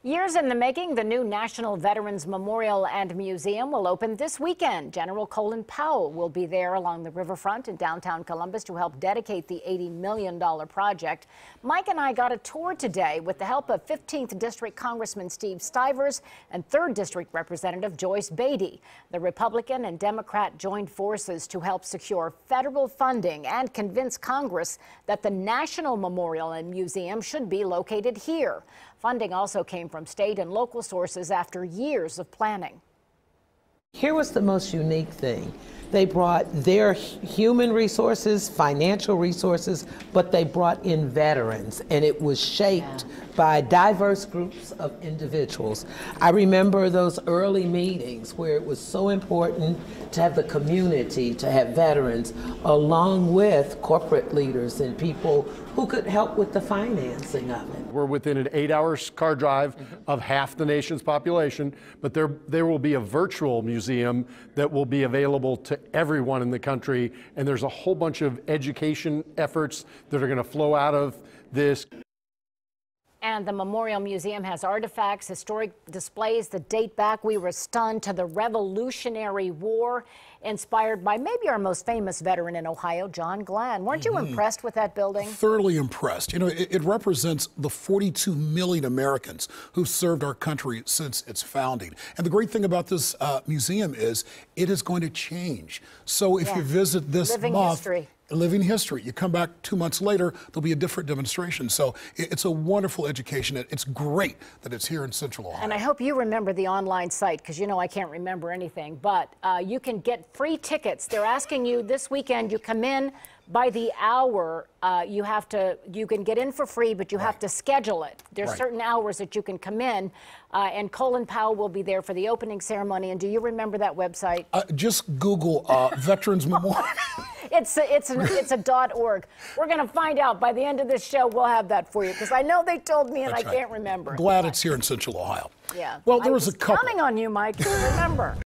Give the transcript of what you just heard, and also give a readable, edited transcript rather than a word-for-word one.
Years in the making, the new National Veterans Memorial and Museum will open this weekend. General Colin Powell will be there along the riverfront in downtown Columbus to help dedicate the $80 million project. Mike and I got a tour today with the help of 15th District Congressman Steve Stivers and 3rd District Representative Joyce Beatty. The Republican and Democrat joined forces to help secure federal funding and convince Congress that the National Memorial and Museum should be located here. Funding also came from state and local sources after years of planning. Here was the most unique thing. They brought their human resources, financial resources, but they brought in veterans, and it was shaped by diverse groups of individuals. I remember those early meetings where it was so important to have the community, to have veterans, along with corporate leaders and people who could help with the financing of it. We're within an 8-hour car drive of half the nation's population, but there will be a virtual museum that will be available to everyone in the country, and there's a whole bunch of education efforts that are going to flow out of this. And the Memorial Museum has artifacts, historic displays that date back, we were stunned, to the Revolutionary War, inspired by maybe our most famous veteran in Ohio, John Glenn. Weren't you impressed with that building? Thoroughly impressed. You know, it represents the 42 million Americans who've served our country since its founding. And the great thing about this museum is it is going to change. So if you visit this month, Living History. You come back 2 months later, there'll be a different demonstration. So it's a wonderful education. It's great that it's here in Central Ohio. And I hope you remember the online site, because you know I can't remember anything. But you can get free tickets. They're asking you this weekend, you come in by the hour. You can get in for free, but you have to schedule it. There's certain hours that you can come in, and Colin Powell will be there for the opening ceremony. And do you remember that website? Just Google Veterans Memorial. It's a .org. We're going to find out by the end of this show. We'll have that for you, because I know they told me and I can't remember. Glad it's here in Central Ohio. Yeah. Well, there was a couple. Counting on you, Mike, to remember.